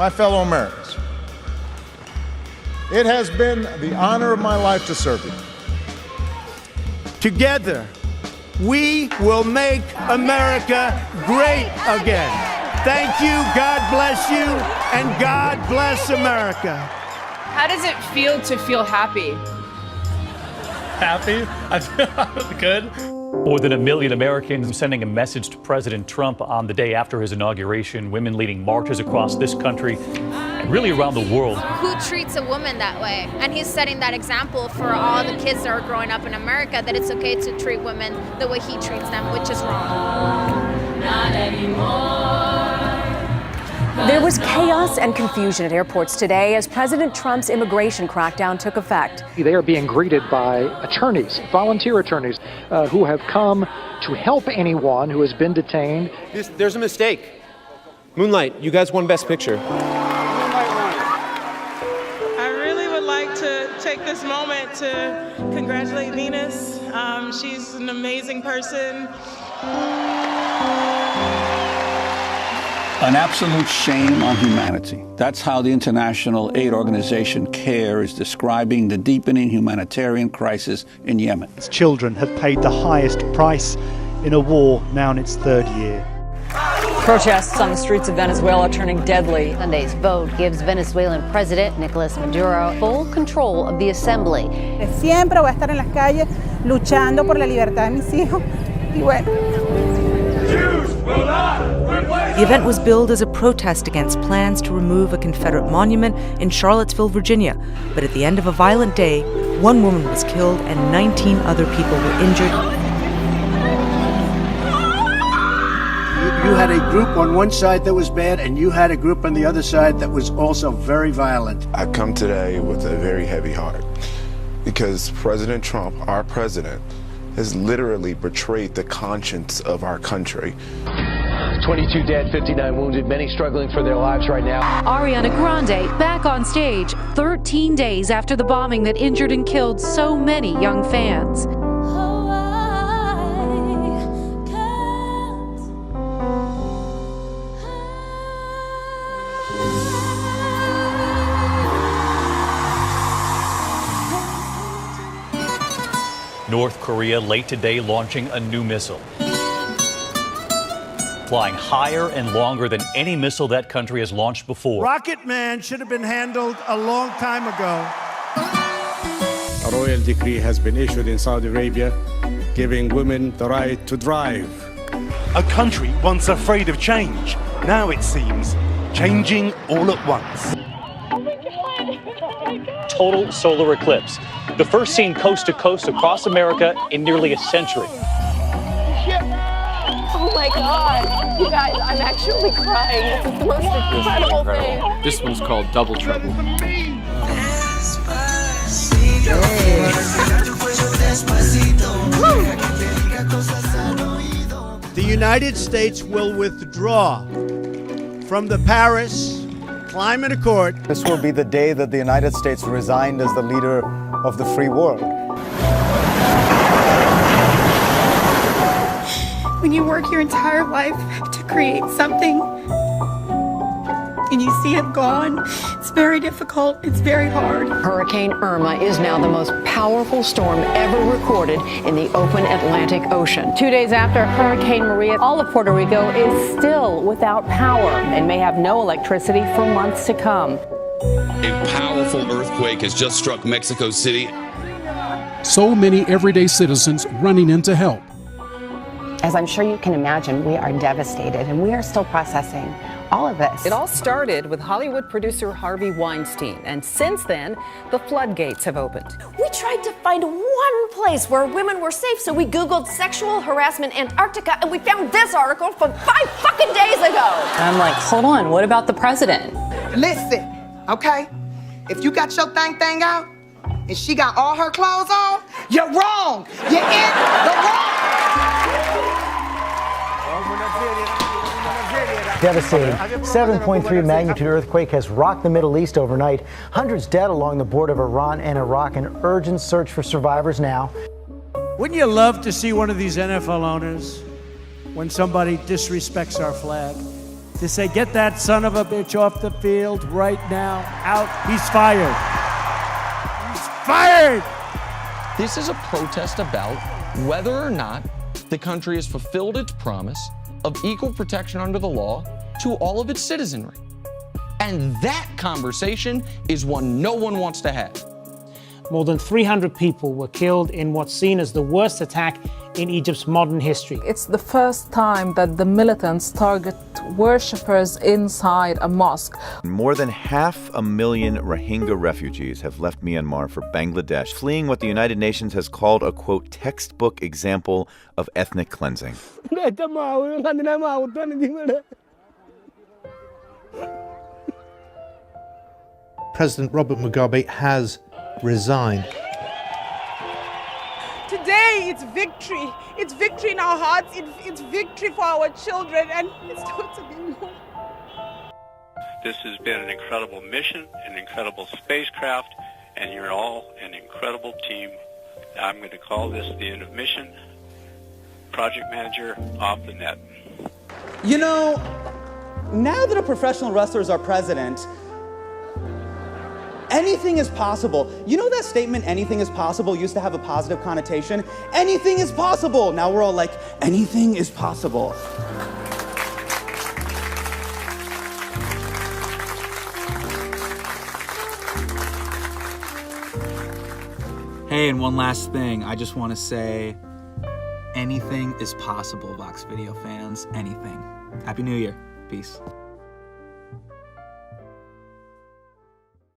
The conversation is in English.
my fellow Americans, it has been the honor of my life to serve you. Together, we will make America great again. Thank you, God bless you, and God bless America. How does it feel to feel happy? Happy? I feel good. More than 1 million Americans sending a message to President Trump on the day after his inauguration. Women leading marches across this country and really around the world. Who treats a woman that way? And he's setting that example for all the kids that are growing up in America, that it's okay to treat women the way he treats them, which is wrong. Not anymore. There was chaos and confusion at airports today as President Trump's immigration crackdown took effect. They are being greeted by attorneys, volunteer attorneys, who have come to help anyone who has been detained. There's a mistake. Moonlight, you guys won Best Picture. I really would like to take this moment to congratulate Venus. She's an amazing person. An absolute shame on humanity. That's how the international aid organization CARE is describing the deepening humanitarian crisis in Yemen. Children have paid the highest price in a war now in its third year. Protests on the streets of Venezuela turning deadly. Sunday's vote gives Venezuelan President Nicolas Maduro full control of the assembly. Siempre voy a estar en las calles luchando por la libertad de mis hijos. Y bueno. The event was billed as a protest against plans to remove a Confederate monument in Charlottesville, Virginia. But at the end of a violent day, one woman was killed and 19 other people were injured. You had a group on one side that was bad, and you had a group on the other side that was also very violent. I come today with a very heavy heart because President Trump, our president, has literally betrayed the conscience of our country. 22 dead, 59 wounded, many struggling for their lives right now. Ariana Grande back on stage 13 days after the bombing that injured and killed so many young fans. North Korea late today launching a new missile, flying higher and longer than any missile that country has launched before. Rocket Man should have been handled a long time ago. A royal decree has been issued in Saudi Arabia giving women the right to drive. A country once afraid of change, now it seems changing all at once. Total solar eclipse, the first seen coast to coast across America in nearly a century. Oh my God, you guys, I'm actually crying. This is the most incredible thing. This one's called Double Trouble. The United States will withdraw from the Paris Climate Accord. This will be the day that the United States resigned as the leader of the free world. When you work your entire life to create something and you see it gone, it's very difficult, it's very hard. Hurricane Irma is now the most powerful storm ever recorded in the open Atlantic Ocean. 2 days after Hurricane Maria, all of Puerto Rico is still without power and may have no electricity for months to come. A powerful earthquake has just struck Mexico City. So many everyday citizens running in to help. As I'm sure you can imagine, we are devastated and we are still processing all of this. It all started with Hollywood producer Harvey Weinstein, and since then, the floodgates have opened. We tried to find one place where women were safe, so we Googled sexual harassment Antarctica, and we found this article from 5 fucking days ago. I'm like, hold on, what about the president? Listen, okay? If you got your thing out, and she got all her clothes on, you're wrong. You're in the wrong. Devastating 7.3 magnitude earthquake has rocked the Middle East overnight. Hundreds dead along the border of Iran and Iraq. An urgent search for survivors now. Wouldn't you love to see one of these NFL owners, when somebody disrespects our flag, to say, get that son of a bitch off the field right now. Out. He's fired. He's fired! This is a protest about whether or not the country has fulfilled its promise of equal protection under the law to all of its citizenry. And that conversation is one no one wants to have. More than 300 people were killed in what's seen as the worst attack in Egypt's modern history. It's the first time that the militants target worshippers inside a mosque. More than 500,000 Rohingya refugees have left Myanmar for Bangladesh, fleeing what the United Nations has called a, quote, textbook example of ethnic cleansing. President Robert Mugabe has resigned. Today, it's victory. It's victory in our hearts. It's victory for our children, and it's totally more. This has been an incredible mission, an incredible spacecraft, and you're all an incredible team. I'm going to call this the end of mission. Project manager off the net. You know, now that a professional wrestler is our president, anything is possible. You know that statement, anything is possible, used to have a positive connotation? Anything is possible. Now we're all like, anything is possible. Hey, and one last thing. I just want to say, anything is possible, Vox Video fans. Anything. Happy New Year. Peace.